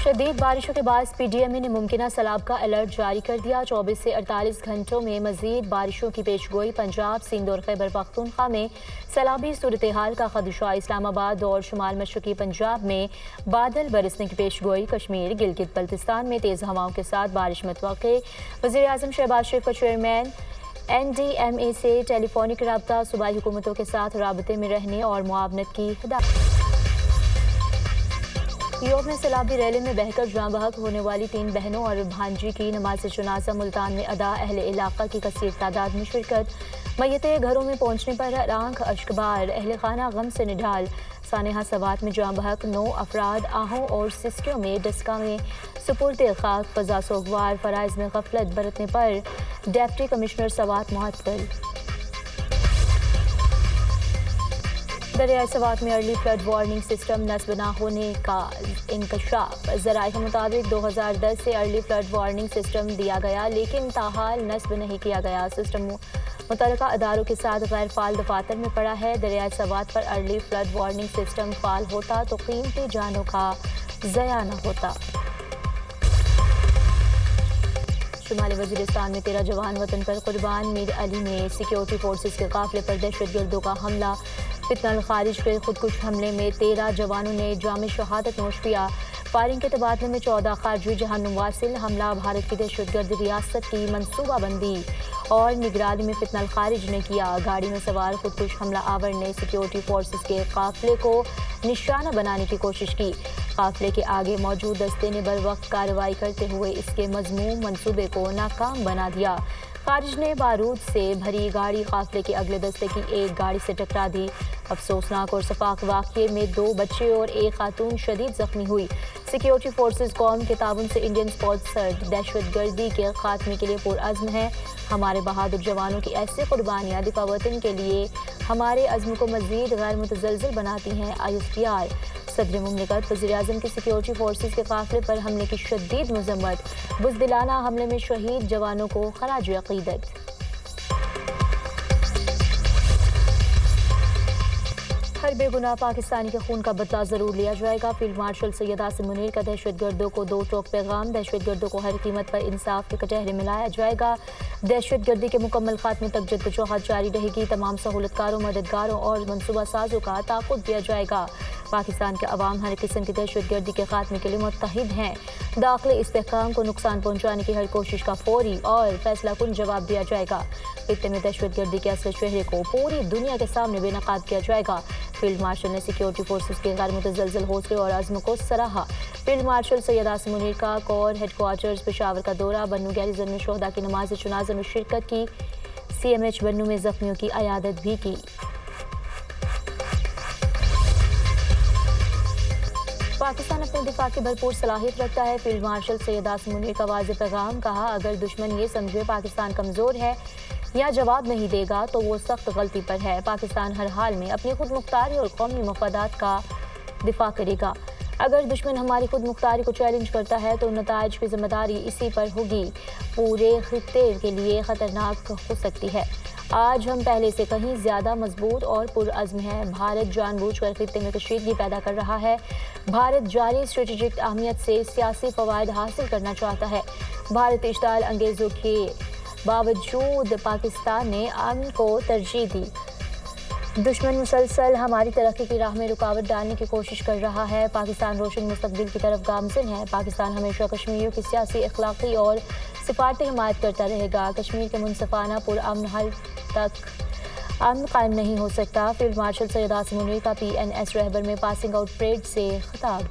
شدید بارشوں کے باعث پی ڈی ایم اے نے ممکنہ سیلاب کا الرٹ جاری کر دیا۔ 24 سے 48 گھنٹوں میں مزید بارشوں کی پیشگوئی۔ پنجاب، سندھ اور خیبر پختونخوا میں سیلابی صورتحال کا خدشہ۔ اسلام آباد اور شمال مشرقی پنجاب میں بادل برسنے کی پیشگوئی۔ کشمیر، گلگت بلتستان میں تیز ہواؤں کے ساتھ بارش متوقع۔ وزیر اعظم شہباز شریف کا چیئرمین این ڈی ایم اے سے ٹیلی فونک رابطہ۔ صوبائی حکومتوں کے ساتھ رابطے میں رہنے اور معاونت کی ہدایت۔ یوم سیلابی ریلی میں بہہ کر جاں بحق ہونے والی 3 بہنوں اور بھانجی کی نماز جنازہ ملتان میں ادا۔ اہل علاقہ کی کثیر تعداد میں شرکت۔ میتیں گھروں میں پہنچنے پر آنکھ اشکبار، اہل خانہ غم سے نڈھال۔ سانحہ سوات میں جاں بحق 9 افراد آہوں اور سسکیوں میں ڈسکا میں سپرد خاک۔ فضا سوگوار، فرائض میں غفلت برتنے پر ڈپٹی کمشنر سوات معطل۔ دریائے سوات میں ارلی فلڈ وارننگ سسٹم نصب نہ ہونے کا انکشاف۔ ذرائع کے مطابق 2010 سے ارلی فلڈ وارننگ سسٹم دیا گیا لیکن تاحال نصب نہیں کیا گیا۔ سسٹم متعلقہ اداروں کے ساتھ غیر فعال دفاتر میں پڑا ہے۔ دریائے سوات پر ارلی فلڈ وارننگ سسٹم فعال ہوتا تو قیمتی جانوں کا ضیاع نہ ہوتا۔ شمالی وزیرستان میں 13 جوان وطن پر قربان۔ میر علی میں سیکیورٹی فورسز کے قافلے پر دہشت گردوں کا حملہ۔ فتنہ الخارج کے خودکش حملے میں 13 جوانوں نے جام شہادت نوش کیا۔ فائرنگ کے تبادلے میں 14 خارجی جہنم واصل۔ حملہ بھارت کی دہشت گرد ریاست کی منصوبہ بندی اور نگرانی میں فتنہ الخارج نے کیا۔ گاڑی میں سوار خودکش حملہ آور نے سیکیورٹی فورسز کے قافلے کو نشانہ بنانے کی کوشش کی۔ قافلے کے آگے موجود دستے نے بروقت کارروائی کرتے ہوئے اس کے مذموم منصوبے کو ناکام بنا دیا۔ خارج نے بارود سے بھری گاڑی قافلے کے اگلے دستے کی ایک گاڑی سے ٹکرا دی۔ افسوسناک اور شفاق واقعے میں 2 بچے اور ایک خاتون شدید زخمی ہوئی۔ سیکیورٹی فورسز قوم کے تعاون سے انڈین اسپانسرڈ دہشت گردی کے خاتمے کے لیے پرعزم ہیں۔ ہمارے بہادر جوانوں کی ایسی قربانیاں دفاع وطن کے لیے ہمارے عزم کو مزید غیر متزلزل بناتی ہیں۔ ISPR صدر مملکت وزیر اعظم کی سیکیورٹی فورسز کے قافلے پر حملے کی شدید مذمت۔ بزدلانہ حملے میں شہید جوانوں کو خراج عقیدت۔ ہر بے گناہ پاکستانی کے خون کا بدلہ ضرور لیا جائے گا۔ فیلڈ مارشل سید عاصم منیر کا دہشت گردوں کو 2 ٹوک پیغام۔ دہشت گردوں کو ہر قیمت پر انصاف کے کٹہرے میں لایا جائے گا۔ دہشت گردی کے مکمل خاتمے تک جدوجہد جاری رہے گی۔ تمام سہولت کاروں، مددگاروں اور منصوبہ سازوں کا تعاقب دیا جائے گا۔ پاکستان کے عوام ہر قسم کی دہشت گردی کے خاتمے کے لیے متحد ہیں۔ داخلی استحکام کو نقصان پہنچانے کی ہر کوشش کا فوری اور فیصلہ کن جواب دیا جائے گا۔ خطے میں دہشت گردی کے اصل چہرے کو پوری دنیا کے سامنے بے نقاب کیا جائے گا۔ فیلڈ مارشل نے سیکیورٹی فورسز کے غیر متزلزل حوصلے اور عزم کو سراہا۔ فیلڈ مارشل سید عاصم منیر کا کور ہیڈ کوارٹرز پشاور کا دورہ۔ بنو گیریزن میں شہداء کی نماز جنازہ میں شرکت کی۔ CMH بنو میں زخمیوں کی عیادت بھی کی۔ پاکستان اپنے دفاع کی بھرپور صلاحیت رکھتا ہے۔ فیلڈ مارشل سید عاصم منیر کا واضح پیغام۔ کہا، اگر دشمن یہ سمجھے پاکستان کمزور ہے یا جواب نہیں دے گا تو وہ سخت غلطی پر ہے۔ پاکستان ہر حال میں اپنی خود مختاری اور قومی مفادات کا دفاع کرے گا۔ اگر دشمن ہماری خود مختاری کو چیلنج کرتا ہے تو نتائج کی ذمہ داری اسی پر ہوگی۔ پورے خطے کے لیے خطرناک ہو سکتی ہے۔ آج ہم پہلے سے کہیں زیادہ مضبوط اور پرعزم ہیں۔ بھارت جان بوجھ کر خطے میں کشیدگی پیدا کر رہا ہے۔ بھارت جاری اسٹریٹجک اہمیت سے سیاسی فوائد حاصل کرنا چاہتا ہے۔ بھارت اشتعال انگیزوں کے باوجود پاکستان نے امن کو ترجیح دی۔ دشمن مسلسل ہماری ترقی کی راہ میں رکاوٹ ڈالنے کی کوشش کر رہا ہے۔ پاکستان روشن مستقبل کی طرف گامزن ہے۔ پاکستان ہمیشہ کشمیریوں کی سیاسی، اخلاقی اور سفارتی حمایت کرتا رہے گا۔ کشمیر کے منصفانہ پرامن حل تک امن قائم نہیں ہو سکتا۔ فیلڈ مارشل سید عاصم منیر کا PNS رہبر میں پاسنگ آؤٹ پریڈ سے خطاب۔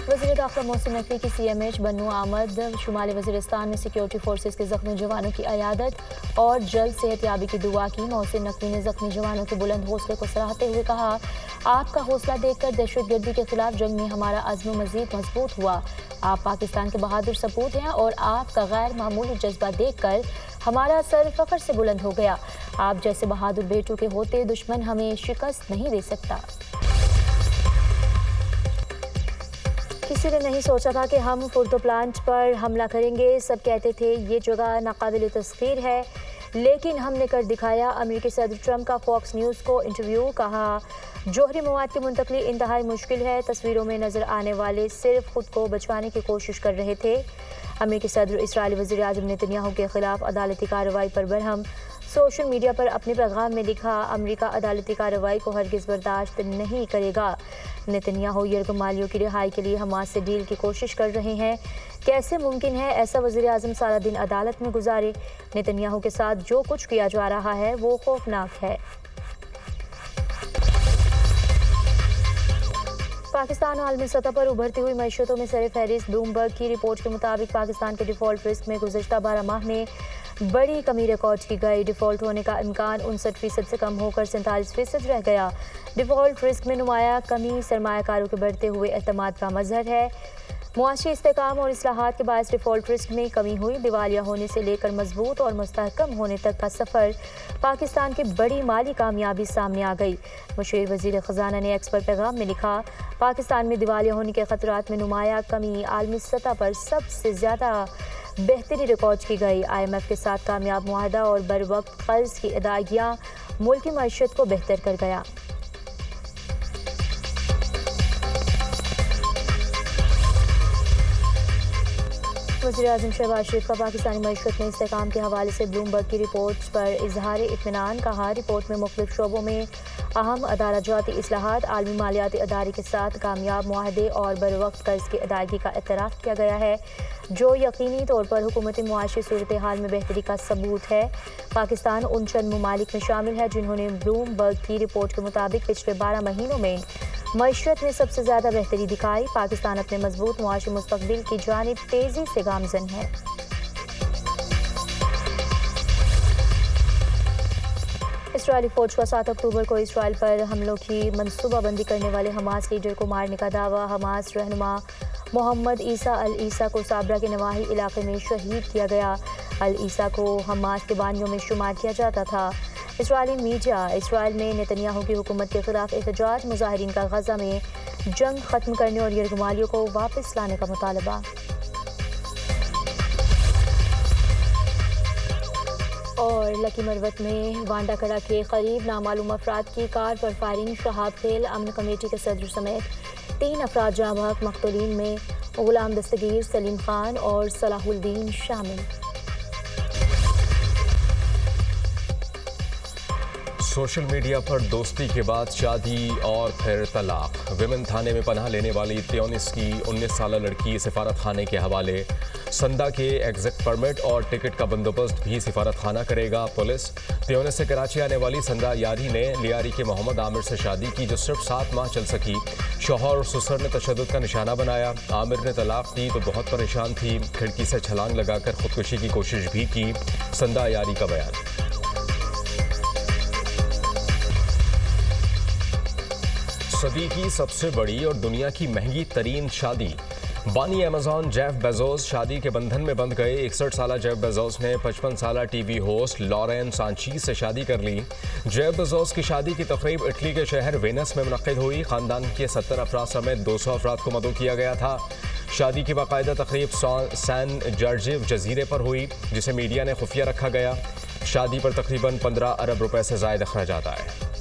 وزیر داخلہ محسن نقوی کی CMH بنو آمد۔ شمالی وزیرستان میں سیکیورٹی فورسز کے زخمی جوانوں کی عیادت اور جلد صحت یابی کی دعا کی۔ محسن نقوی نے زخمی جوانوں کے بلند حوصلے کو سراہتے ہوئے کہا، آپ کا حوصلہ دیکھ کر دہشت گردی کے خلاف جنگ میں ہمارا عزم مزید مضبوط ہوا۔ آپ پاکستان کے بہادر سپوت ہیں اور آپ کا غیر معمولی جذبہ دیکھ کر ہمارا سر فخر سے بلند ہو گیا۔ آپ جیسے بہادر بیٹوں کے ہوتے دشمن ہمیں شکست نہیں دے سکتا۔ کسی نے نہیں سوچا تھا کہ ہم فردو پلانٹ پر حملہ کریں گے۔ سب کہتے تھے یہ جگہ ناقابل تسخیر ہے، لیکن ہم نے کر دکھایا۔ امریکی صدر ٹرمپ کا فاکس نیوز کو انٹرویو، کہا جوہری مواد کی منتقلی انتہائی مشکل ہے، تصویروں میں نظر آنے والے صرف خود کو بچانے کی کوشش کر رہے تھے۔ امریکی صدر اسرائیلی وزیر اعظم نتن یاہو کے خلاف عدالتی کارروائی پر برہم، سوشل میڈیا پر اپنے پیغام میں لکھا امریکہ عدالتی کارروائی کو ہرگز برداشت نہیں کرے گا۔ نتن یاہو یرغمالیوں کی رہائی کے لیے حماس سے ڈیل کی کوشش کر رہے ہیں۔ کیسے ممکن ہے ایسا وزیر اعظم سارا دن عدالت میں گزارے؟ نتن یاہو کے ساتھ جو کچھ کیا جا رہا ہے وہ خوفناک ہے۔ پاکستان عالمی سطح پر ابھرتی ہوئی معیشتوں میں سر فہرست۔ بلومبرگ کی رپورٹ کے مطابق پاکستان کے ڈیفالٹ رسک میں گزشتہ 12 ماہ میں بڑی کمی ریکارڈ کی گئی۔ ڈیفالٹ ہونے کا امکان 59% سے کم ہو کر 47% رہ گیا۔ ڈیفالٹ رسک میں نمایاں کمی سرمایہ کاروں کے بڑھتے ہوئے اعتماد کا مظہر ہے۔ معاشی استحکام اور اصلاحات کے باعث ڈیفالٹ رسک میں کمی ہوئی۔ دیوالیہ ہونے سے لے کر مضبوط اور مستحکم ہونے تک کا سفر، پاکستان کی بڑی مالی کامیابی سامنے آ گئی۔ مشیر وزیر خزانہ نے ایکس پر پیغام میں لکھا پاکستان میں دیوالیہ ہونے کے خطرات میں نمایاں کمی، عالمی سطح پر سب سے زیادہ بہتری ریکارڈ کی گئی۔ IMF کے ساتھ کامیاب معاہدہ اور بروقت قرض کی ادائیگیاں ملکی معیشت کو بہتر کر گیا۔ وزیر اعظم شہباز شریف کا پاکستانی معیشت میں استحکام کے حوالے سے بلومبرگ کی رپورٹ پر اظہار اطمینان، کہا رپورٹ میں مختلف شعبوں میں اہم ادارہ جاتی اصلاحات، عالمی مالیاتی ادارے کے ساتھ کامیاب معاہدے اور بروقت قرض کی ادائیگی کا اعتراف کیا گیا ہے، جو یقینی طور پر حکومتی معاشی صورتحال میں بہتری کا ثبوت ہے۔ پاکستان ان چند ممالک میں شامل ہے جنہوں نے بلومبرگ کی رپورٹ کے مطابق پچھلے 12 مہینوں میں معیشت میں سب سے زیادہ بہتری دکھائی۔ پاکستان اپنے مضبوط معاشی مستقبل کی جانب تیزی سے گامزن ہے۔ اسرائیلی فوج کا 7 اکتوبر کو اسرائیل پر حملوں کی منصوبہ بندی کرنے والے حماس لیڈر کو مارنے کا دعویٰ۔ حماس رہنما محمد عیسیٰ العیسیٰ کو صابرہ کے نواحی علاقے میں شہید کیا گیا۔ العیسیٰ کو حماس کے بانیوں میں شمار کیا جاتا تھا۔ اسرائیلی میڈیا، اسرائیل میں نتن یاہو کی حکومت کے خلاف احتجاج، مظاہرین کا غزہ میں جنگ ختم کرنے اور یرغمالیوں کو واپس لانے کا مطالبہ۔ اور لکی مروت میں وانڈا کڑا کے قریب نامعلوم افراد کی کار پر فائرنگ، شہاب خیل امن کمیٹی کے صدر سمیت 3 افراد جاں بحق، مقتولین میں غلام دستگیر، سلیم خان اور صلاح الدین شامل۔ سوشل میڈیا پر دوستی کے بعد شادی اور پھر طلاق، ویمن تھانے میں پناہ لینے والی تیونس کی 19 سالہ لڑکی سفارت خانے کے حوالے۔ سندا کے ایگزٹ پرمٹ اور ٹکٹ کا بندوبست بھی سفارت خانہ کرے گا پولیس۔ تیونس سے کراچی آنے والی سندا یاری نے لیاری کے محمد عامر سے شادی کی، جو صرف 7 ماہ چل سکی۔ شوہر اور سسر نے تشدد کا نشانہ بنایا۔ عامر نے طلاق دی تو بہت پریشان تھی، کھڑکی سے چھلانگ لگا کر خودکشی کی کوشش بھی کی۔ سندا یاری کا بیان۔ صدی کی سب سے بڑی اور دنیا کی مہنگی ترین شادی، بانی ایمیزون جیف بیزوس شادی کے بندھن میں بندھ گئے۔ 61 سالہ جیف بیزوس نے 55 سالہ T V host Lauren Sanchez سے شادی کر لی۔ جیف بیزوس کی شادی کی تقریب اٹلی کے شہر وینس میں منعقد ہوئی۔ خاندان کے 70 افراد سمیت 200 افراد کو مدعو کیا گیا تھا۔ شادی کی باقاعدہ تقریب سان جارجیو جزیرے پر ہوئی، جسے میڈیا نے خفیہ رکھا گیا۔ شادی پر تقریباً 15 ارب روپے سے زائد اخراجات آئے۔